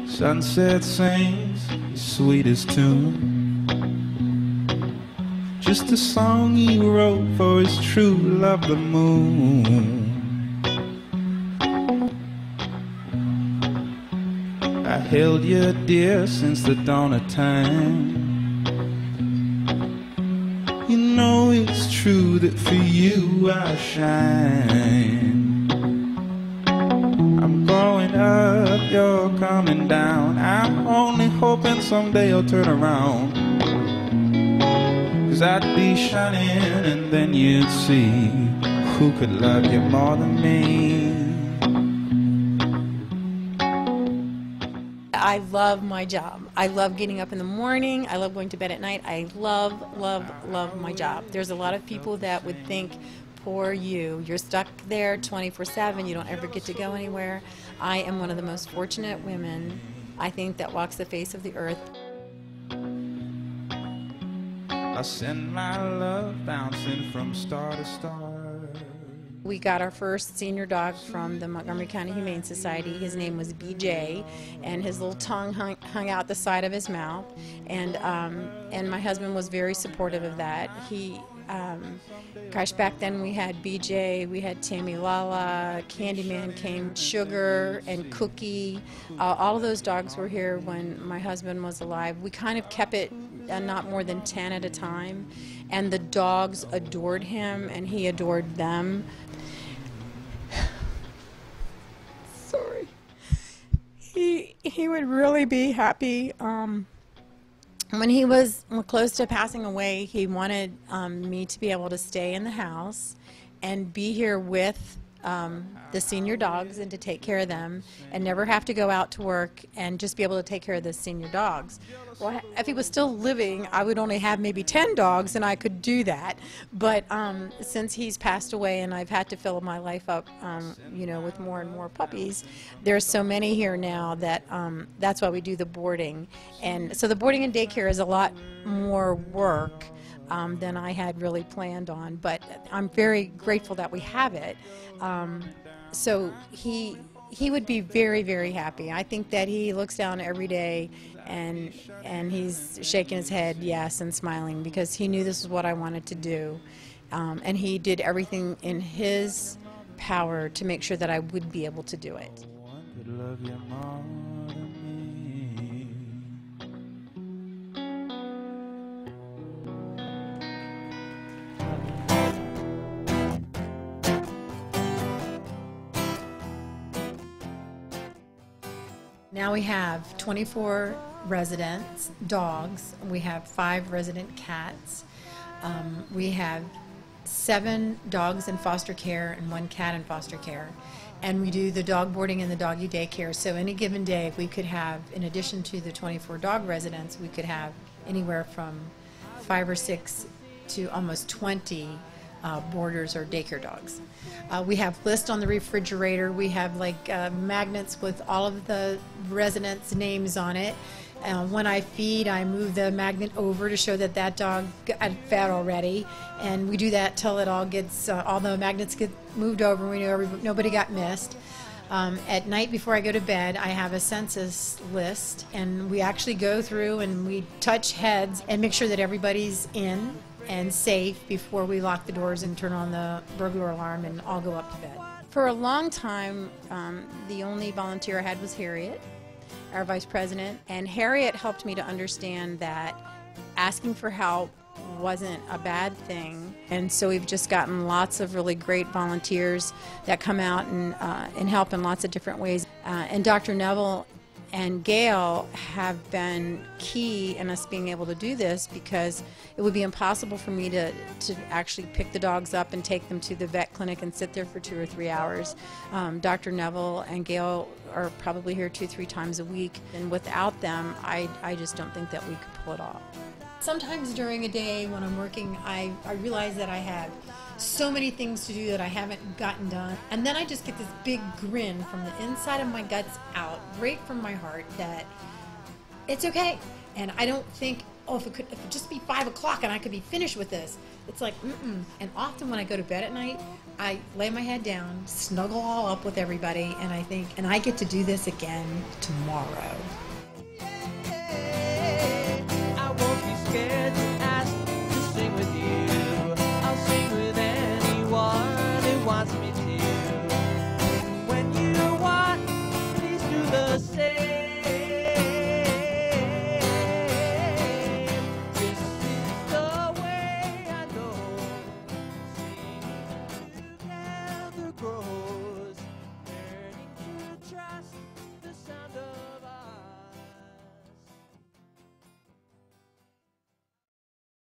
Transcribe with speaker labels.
Speaker 1: Sunset sings the sweetest tune, just a song he wrote for his true love, the moon. I held you dear since the dawn of time. You know it's true that for you I shine. I'm growing up, you're coming down. I'm only hoping someday you'll turn around, 'cause I'd be shining and then you'd see who could love you more than me.
Speaker 2: I love my job. I love getting up in the morning. I love going to bed at night. I love, love, love my job. There's a lot of people that would think, poor you, you're stuck there 24/7, you don't ever get to go anywhere. I am one of the most fortunate women, I think, that walks the face of the earth.
Speaker 1: I send my love bouncing from star to star.
Speaker 2: We got our first senior dog from the Montgomery County Humane Society. His name was BJ, and his little tongue hung out the side of his mouth. And my husband was very supportive of that. Gosh, back then we had BJ, we had Tammy Lala, Candyman came, Sugar and Cookie. All of those dogs were here when my husband was alive. We kind of kept it not more than 10 at a time, and the dogs adored him and he adored them. Sorry. He would really be happy. When he was close to passing away, he wanted me to be able to stay in the house and be here with the senior dogs and to take care of them and never have to go out to work and just be able to take care of the senior dogs. Well, if he was still living, I would only have maybe 10 dogs and I could do that. But since he's passed away and I've had to fill my life up, you know, with more and more puppies, there's so many here now that that's why we do the boarding. And so the boarding and daycare is a lot more work than I had really planned on, but I'm very grateful that we have it. So he would be very, very happy. I think that he looks down every day and he's shaking his head yes and smiling because he knew this is what I wanted to do. And he did everything in his power to make sure that I would be able to do it. Now we have 24 resident dogs. We have 5 resident cats. We have 7 dogs in foster care and 1 cat in foster care. And we do the dog boarding and the doggy daycare. So any given day we could have, in addition to the 24 dog residents, we could have anywhere from 5 or 6 to almost 20 boarders or daycare dogs. We have lists on the refrigerator. We have like magnets with all of the residents' names on it. When I feed, I move the magnet over to show that that dog got fed already, and we do that till it all gets, all the magnets get moved over and we know nobody got missed. At night before I go to bed, I have a census list, and we actually go through and we touch heads and make sure that everybody's in and safe before we lock the doors and turn on the burglar alarm and all go up to bed. For a long time, the only volunteer I had was Harriet, our vice president, and Harriet helped me to understand that asking for help wasn't a bad thing. And so we've just gotten lots of really great volunteers that come out and help in lots of different ways. And Dr. Neville and Gail have been key in us being able to do this, because it would be impossible for me to actually pick the dogs up and take them to the vet clinic and sit there for 2 or 3 hours. Dr. Neville and Gail are probably here 2 or 3 times a week, and without them, I just don't think that we could pull it off. Sometimes during a day when I'm working, I realize that I have so many things to do that I haven't gotten done. And then I just get this big grin from the inside of my guts out, right from my heart, that it's okay. And I don't think oh, if it could just be 5 o'clock and I could be finished with this. It's like, mm-mm. And often when I go to bed at night, I lay my head down, snuggle all up with everybody, and I think, and I get to do this again tomorrow.